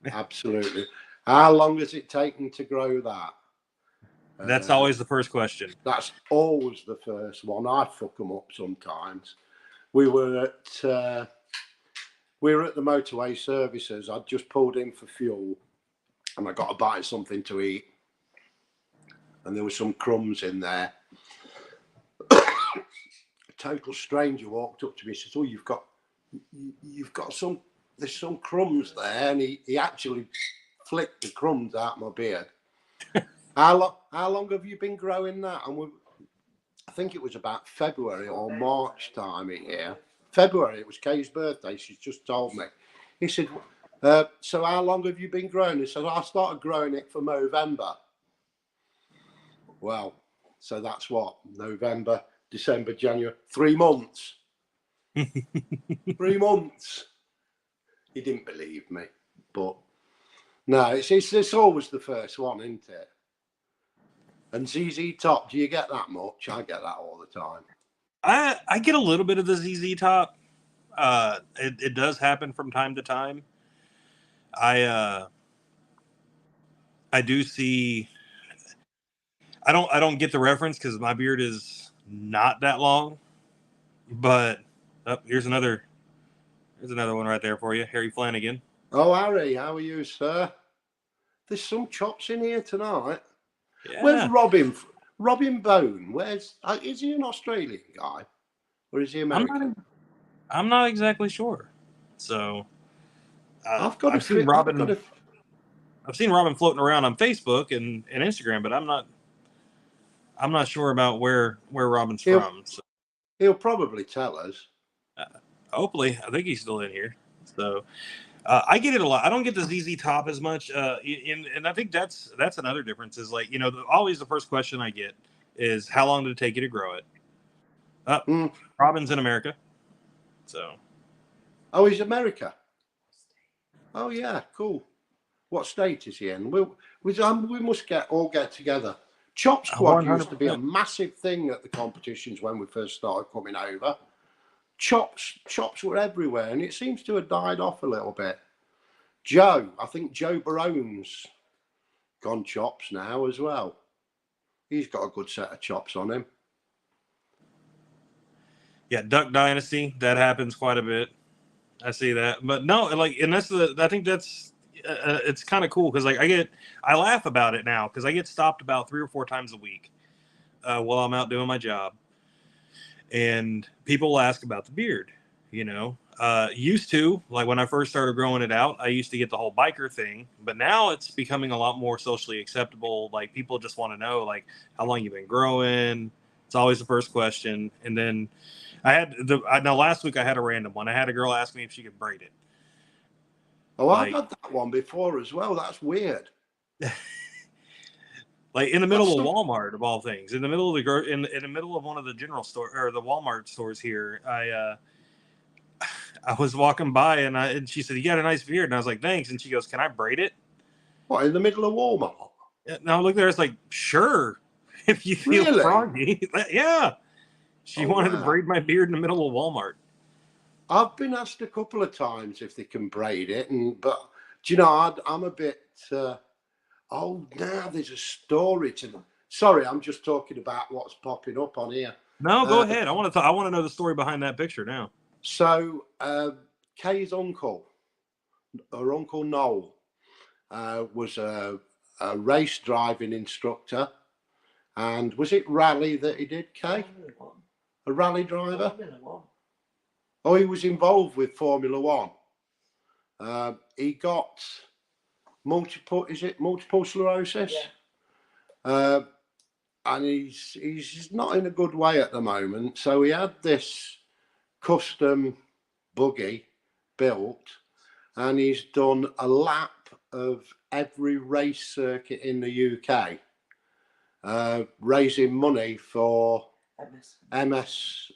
Absolutely. How long has it taken to grow that? That's always the first question. That's always the first one. I fuck them up sometimes. We were at the motorway services. I'd just pulled in for fuel, and I got a bite of something to eat, and there were some crumbs in there. A total stranger walked up to me and says, "Oh, you've got some. There's some crumbs there," and he actually flicked the crumbs out my beard. How long have you been growing that? And I think it was about February or March time here. February, it was Kay's birthday. She's just told me. He said, "So how long have you been growing?" He said, "I started growing it for November." Well, so that's what, November, December, January, 3 months. 3 months. He didn't believe me, but no, it's always the first one, isn't it? And ZZ Top, do you get that much? I get that all the time. I get a little bit of the ZZ Top. It does happen from time to time. I do see. I don't get the reference because my beard is not that long. But here's another one right there for you, Harry Flanagan. Oh, Harry, how are you, sir? There's some chops in here tonight. Yeah. Where's Robin? Robin Bone. Is he an Australian guy, or is he American? I'm not exactly sure. So I've seen Robin. I've seen Robin floating around on Facebook and Instagram, but I'm not sure about where Robin's from. So. He'll probably tell us. Hopefully, I think he's still in here. So I get it a lot. I don't get the ZZ Top as much, and I think that's another difference. Is like, always the first question I get is how long did it take you to grow it? Robin's in America, so. Oh, he's America. Oh yeah, cool. What state is he in? We must all get together. Chop Squad 100%. Used to be a massive thing at the competitions when we first started coming over. Chops were everywhere, and it seems to have died off a little bit. I think Joe Barone's gone chops now as well. He's got a good set of chops on him. Yeah, Duck Dynasty, that happens quite a bit. I see that, but no, and I think that's it's kind of cool because I laugh about it now because I get stopped about 3 or 4 times a week while I'm out doing my job, and people will ask about the beard. Used to, like when I first started growing it out, I used to get the whole biker thing, but now it's becoming a lot more socially acceptable. Like people just want to know like how long you've been growing. It's always the first question, and then. Last week I had a random one. I had a girl ask me if she could braid it. Oh, I've had that one before as well. That's weird. Like in the middle of Walmart, of all things, in the middle of in the middle of one of the general store or the Walmart stores here, I was walking by and she said, "You got a nice beard," and I was like, "Thanks." And she goes, "Can I braid it?" What, in the middle of Walmart? And I look there, it's like, sure, if you feel really? froggy, yeah. She wanted to braid my beard in the middle of Walmart. I've been asked a couple of times if they can braid it, but do you know, I'm a bit. Now there's a story to them. Sorry, I'm just talking about what's popping up on here. No, go ahead. I want to know the story behind that picture now. So, Kay's uncle, her Uncle Noel, was a race driving instructor, and was it rally that he did, Kay? A rally driver? Oh, he was involved with Formula One. He got multiple sclerosis? Yeah. And he's not in a good way at the moment. So he had this custom buggy built, and he's done a lap of every race circuit in the UK, raising money for MS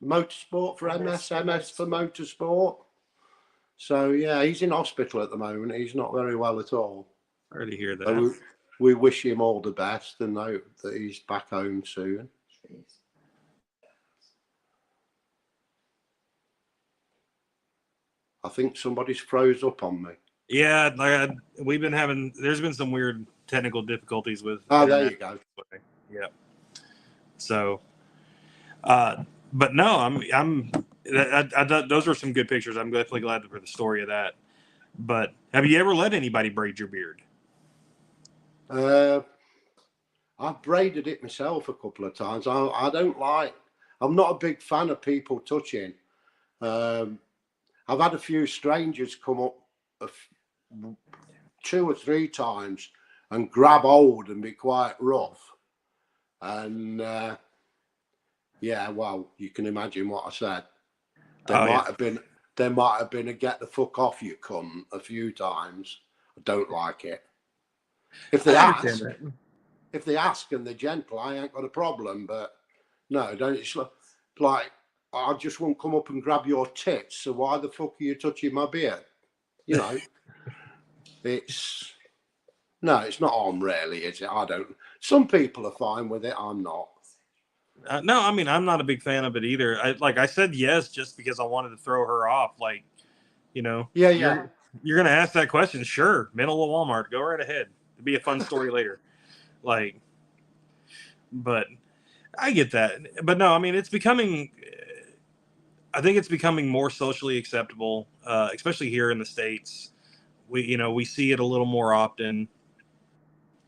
Motorsport, for MS for Motorsport. So yeah, he's in hospital at the moment. He's not very well at all. Sorry to hear that. So we wish him all the best and hope that he's back home soon. I think somebody's froze up on me. Yeah, there's been some weird technical difficulties with. Oh, there you go. Yeah. So, but no, those were some good pictures. I'm definitely glad for the story of that. But have you ever let anybody braid your beard? I've braided it myself a couple of times. I don't like. I'm not a big fan of people touching. I've had a few strangers come up 2 or 3 times and grab hold and be quite rough. And yeah, well, you can imagine what I said. There might have been a get the fuck off you cunt a few times. I don't like it. If they ask and they're gentle, I ain't got a problem. But no, don't. It's like I just won't come up and grab your tits. So why the fuck are you touching my beard? You know, it's not on really, is it? I don't. Some people are fine with it. I'm not. No, I mean, I'm not a big fan of it either. I said yes just because I wanted to throw her off. Like, you know, Yeah. You're gonna ask that question, sure. Middle of Walmart, go right ahead. It'll be a fun story later. Like, but I get that. But no, I mean, it's becoming. I think it's becoming more socially acceptable, especially here in the States. We see it a little more often,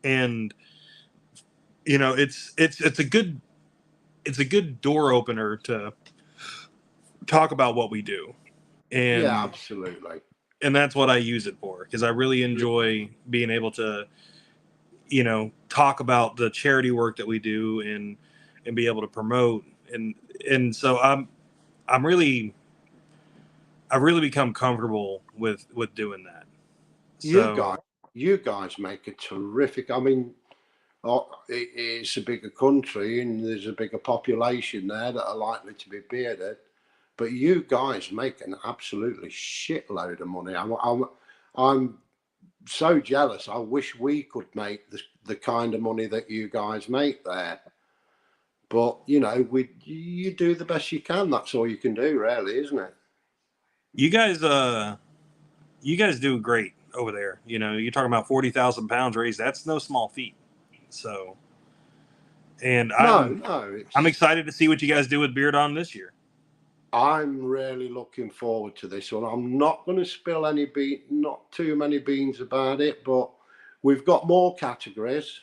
and it's a good door opener to talk about what we do, Yeah, and absolutely. and that's what I use it for, because I really enjoy being able to talk about the charity work that we do and be able to promote, and so I've really become comfortable with doing that. So You guys make a terrific. I mean, it's a bigger country and there's a bigger population there that are likely to be bearded, but you guys make an absolutely shitload of money. I'm so jealous. I wish we could make the kind of money that you guys make there. But you do the best you can. That's all you can do, really, isn't it? you guys do great over there. You're talking about 40,000 pounds raised. That's no small feat. So, and I'm excited to see what you guys do with Beard On this year. I'm really looking forward to this one. I'm not going to spill not too many beans about it, but we've got more categories.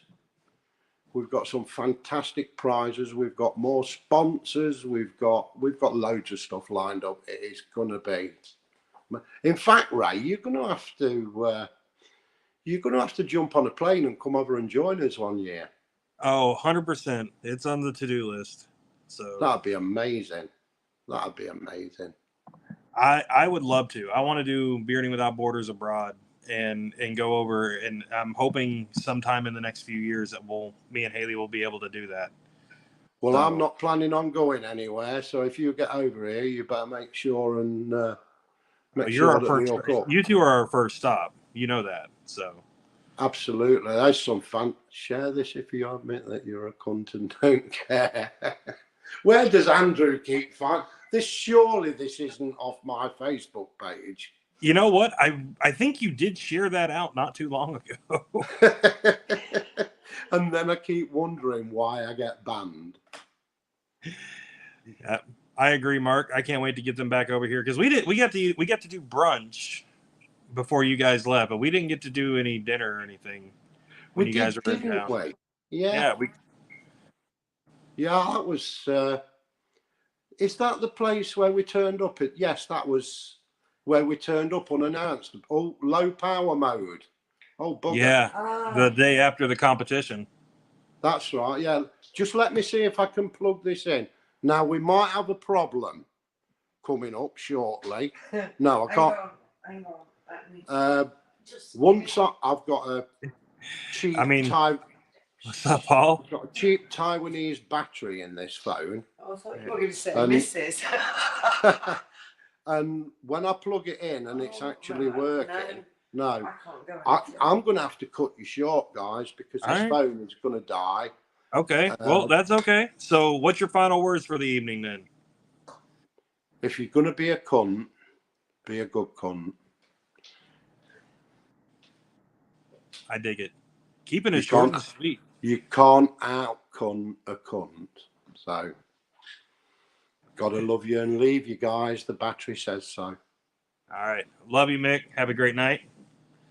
We've got some fantastic prizes. We've got more sponsors. We've got loads of stuff lined up. It is going to be. In fact, Ray, you're going to have to jump on a plane and come over and join us one year. Oh, 100%. It's on the to-do list. So that'd be amazing. That'd be amazing. I would love to. I want to do Bearding Without Borders abroad and go over, and I'm hoping sometime in the next few years that me and Haley will be able to do that. Well, I'm not planning on going anywhere, so if you get over here, you better make sure and you're our first. You two are our first stop. You know that, so absolutely. There's some fun. Share this if you admit that you're a cunt and don't care. Where does Andrew keep fun? Surely this isn't off my Facebook page. You know what? I think you did share that out not too long ago. And then I keep wondering why I get banned. Yeah, I agree, Mark. I can't wait to get them back over here because we got to do brunch before you guys left, but we didn't get to do any dinner or anything when you guys were in town. Yeah. Yeah, that was. Is that the place where we turned up? Yes, that was where we turned up unannounced. Oh, low power mode. Oh, bugger. Yeah, the day after the competition. That's right. Yeah, just let me see if I can plug this in. Now we might have a problem coming up shortly. No, I can't. Hang on. Once I've got a cheap what's up, Paul? I've got a cheap Taiwanese battery in this phone. I thought you were going to say Mrs. And when I plug it in and it's actually working, I'm going to have to cut you short, guys, because this phone is going to die. Okay, well, that's okay. So what's your final words for the evening then? If you're going to be a cunt, be a good cunt. I dig it. Keeping it short and sweet. You can't out-cunt a cunt. So, gotta love you and leave you, guys. The battery says so. All right. Love you, Mick. Have a great night.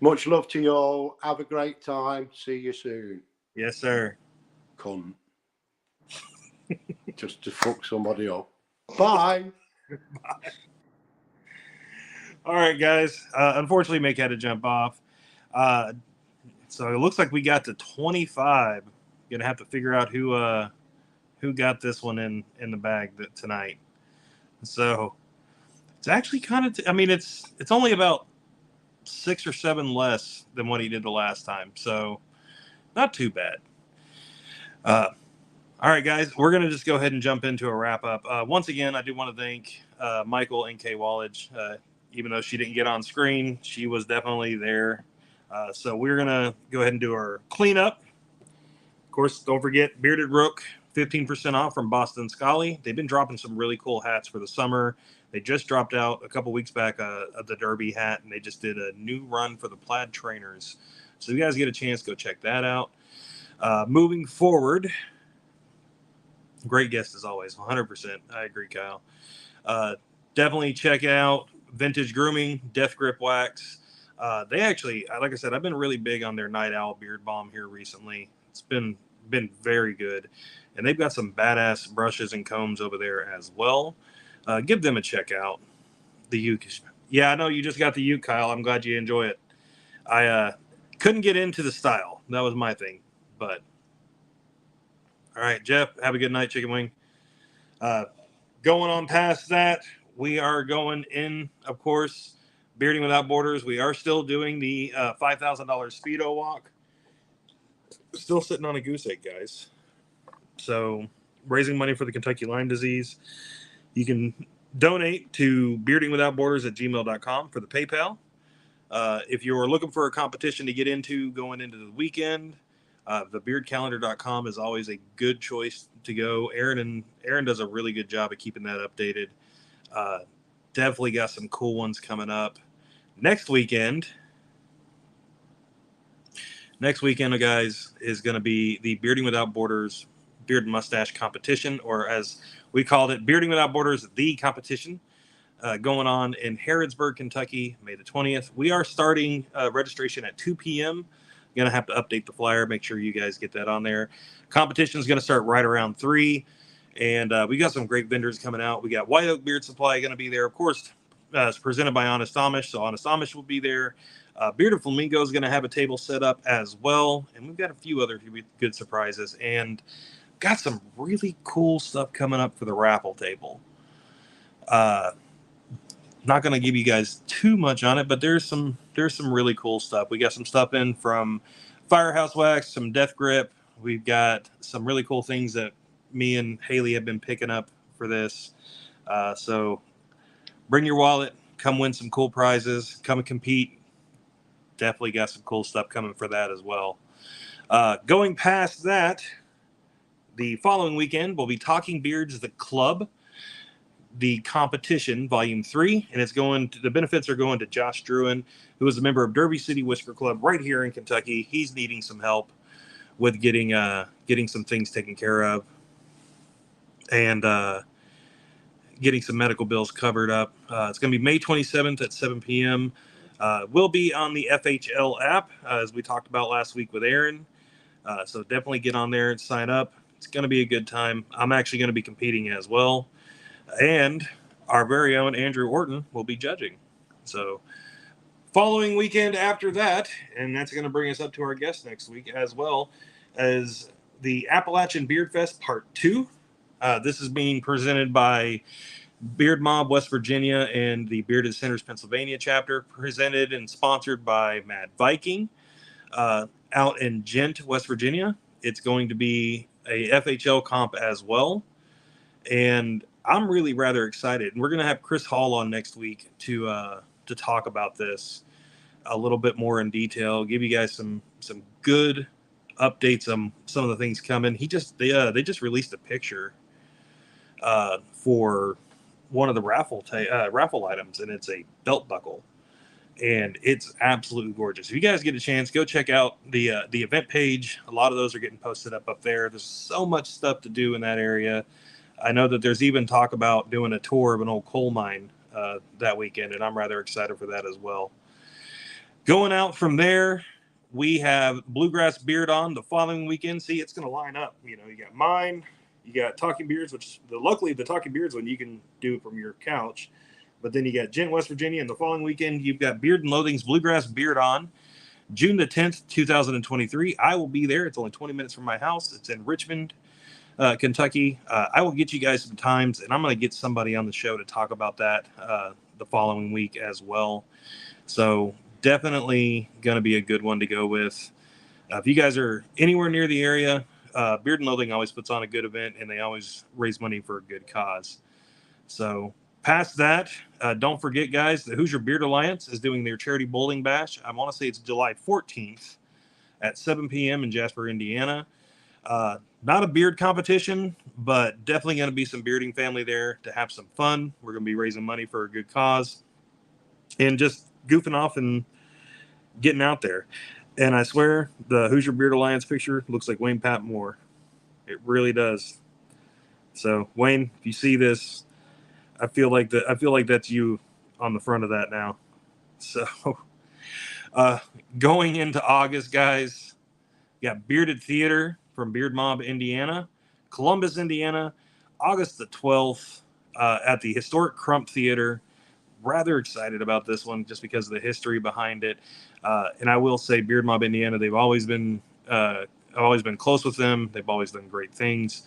Much love to you all. Have a great time. See you soon. Yes, sir. Cunt. Just to fuck somebody up. Bye. All right, guys. Unfortunately, Mick had to jump off. So it looks like we got to 25. Gonna have to figure out who got this one in the bag tonight. So it's actually kind of. I mean, it's only about 6 or 7 less than what he did the last time. So not too bad. All right, guys, we're going to just go ahead and jump into a wrap up. Once again, I do want to thank Michael and Kay Wallage. Even though she didn't get on screen, she was definitely there. So we're going to go ahead and do our cleanup. Of course, don't forget Bearded Rook, 15% off from Boston Scully. They've been dropping some really cool hats for the summer. They just dropped out a couple weeks back the Derby hat, and they just did a new run for the plaid trainers. So if you guys get a chance, go check that out. Moving forward, great guest as always, 100%. I agree, Kyle. Definitely check out Vintage Grooming, Death Grip Wax. They actually, like I said, I've been really big on their Night Owl Beard Balm here recently. It's been very good. And they've got some badass brushes and combs over there as well. Give them a check out. The Uke. Yeah, I know you just got the Uke, Kyle. I'm glad you enjoy it. I couldn't get into the style. That was my thing. But all right, Jeff, have a good night, Chicken Wing. Going on past that, we are going in, of course, Bearding Without Borders. We are still doing the $5,000 Speedo Walk. Still sitting on a goose egg, guys. So, raising money for the Kentucky Lyme disease. You can donate to beardingwithoutborders@gmail.com for the PayPal. If you're looking for a competition to get into going into the weekend, thebeardcalendar.com is always a good choice to go. Aaron does a really good job of keeping that updated. Definitely got some cool ones coming up. Next weekend, guys, is going to be the Bearding Without Borders Beard and Mustache Competition, or as we called it, Bearding Without Borders, the competition, going on in Harrodsburg, Kentucky, May the 20th. We are starting registration at 2 p.m. Going to have to update the flyer. Make sure you guys get that on there. Competition is going to start right around 3. And we got some great vendors coming out. We got White Oak Beard Supply going to be there. Of course, it's presented by Honest Amish. So Honest Amish will be there. Bearded Flamingo is going to have a table set up as well. And we've got a few other good surprises. And got some really cool stuff coming up for the raffle table. Not going to give you guys too much on it, but there's some really cool stuff. We got some stuff in from Firehouse Wax, some Death Grip. We've got some really cool things that me and Haley have been picking up for this. So bring your wallet, come win some cool prizes, come and compete. Definitely got some cool stuff coming for that as well. Going past that, the following weekend, we'll be Talking Beards, the club, the competition, volume 3, and the benefits are going to Josh Druin, who is a member of Derby City Whisker Club right here in Kentucky. He's needing some help with getting some things taken care of and getting some medical bills covered up. It's going to be May 27th at 7 p.m. We'll be on the FHL app, as we talked about last week with Aaron. So definitely get on there and sign up. It's going to be a good time. I'm actually going to be competing as well. And our very own Andrew Orton will be judging. So following weekend after that, and that's going to bring us up to our guest next week, as well as the Appalachian Beard Fest Part 2. This is being presented by Beard Mob West Virginia and the Bearded Centers Pennsylvania chapter, presented and sponsored by Mad Viking out in Gent, West Virginia. It's going to be a FHL comp as well. And I'm really rather excited. And we're going to have Chris Hall on next week to talk about this a little bit more in detail, give you guys some good updates on some of the things coming. They just released a picture for one of the raffle items, and it's a belt buckle, and it's absolutely gorgeous. If you guys get a chance, go check out the event page. A lot of those are getting posted up there. There's so much stuff to do in that area. I know that there's even talk about doing a tour of an old coal mine that weekend, and I'm rather excited for that as well. Going out from there, we have Bluegrass Beard on the following weekend. See, it's going to line up. You got mine, you got Talking Beards, which luckily the Talking Beards one you can do from your couch. But then you got Gent, West Virginia, and the following weekend you've got Beard and Loathing's Bluegrass Beard on, June the 10th, 2023. I will be there. It's only 20 minutes from my house. It's in Richmond, Kentucky. I will get you guys some times, and I'm going to get somebody on the show to talk about that the following week as well. So definitely going to be a good one to go with. If you guys are anywhere near the area, Beard and Loathing always puts on a good event, and they always raise money for a good cause. So past that, don't forget, guys, the Hoosier Beard Alliance is doing their charity bowling bash. I want to say it's July 14th at 7 p.m. in Jasper, Indiana. Not a beard competition, but definitely going to be some bearding family there to have some fun. We're going to be raising money for a good cause and just goofing off and getting out there. And I swear the Hoosier Beard Alliance picture looks like Wayne Patmore. It really does. So Wayne, if you see this, I feel like that's you on the front of that now. So going into August, guys, you got Bearded Theater from Beard Mob, Indiana, Columbus, Indiana, August the 12th at the historic Crump Theater. Rather excited about this one just because of the history behind it. And I will say Beard Mob, Indiana, I've always been close with them. They've always done great things.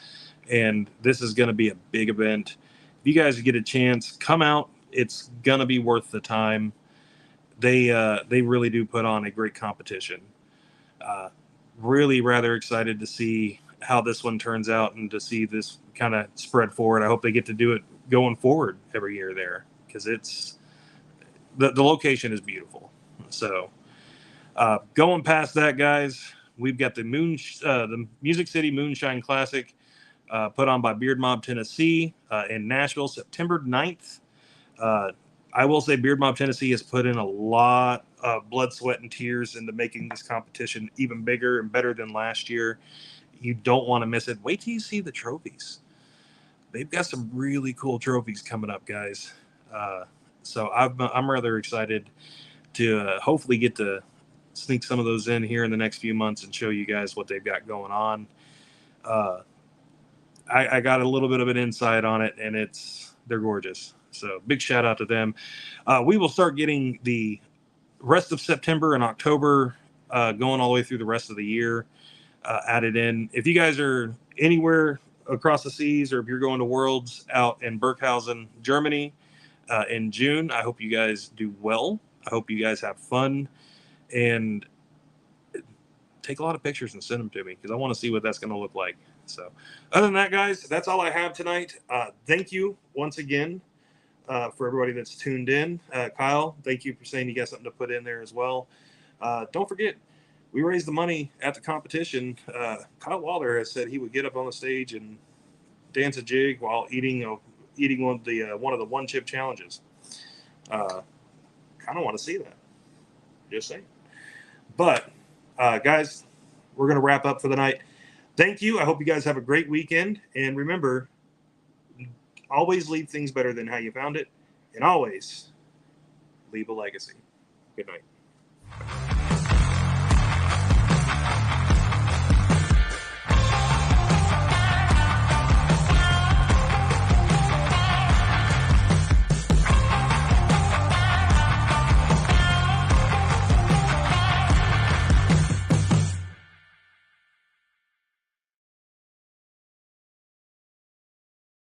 And this is going to be a big event. If you guys get a chance, come out. It's going to be worth the time. They really do put on a great competition. Really rather excited to see how this one turns out and to see this kind of spread forward. I hope they get to do it going forward every year there, because it's the location is beautiful. So going past that, guys, we've got the Music City Moonshine Classic put on by Beard Mob Tennessee in Nashville, September 9th. I will say Beard Mob Tennessee has put in a lot of blood, sweat, and tears into making this competition even bigger and better than last year. You don't want to miss it. Wait till you see the trophies. They've got some really cool trophies coming up, guys. So I'm rather excited to hopefully get to sneak some of those in here in the next few months and show you guys what they've got going on. I got a little bit of an insight on it, and they're gorgeous. So big shout out to them. We will start getting the rest of September and October going all the way through the rest of the year added in. If you guys are anywhere across the seas, or if you're going to Worlds out in Burghausen, Germany in June, I hope you guys do well. I hope you guys have fun and take a lot of pictures and send them to me, because I want to see what that's going to look like. So other than that, guys, that's all I have tonight. Thank you once again for everybody that's tuned in. Kyle, thank you for saying you got something to put in there as well. Don't forget, we raised the money at the competition. Kyle Wilder has said he would get up on the stage and dance a jig while eating one of the one chip challenges. Kind of want to see that. Just saying. But guys, we're going to wrap up for the night. Thank you. I hope you guys have a great weekend. And remember, always leave things better than how you found it. And always leave a legacy. Good night.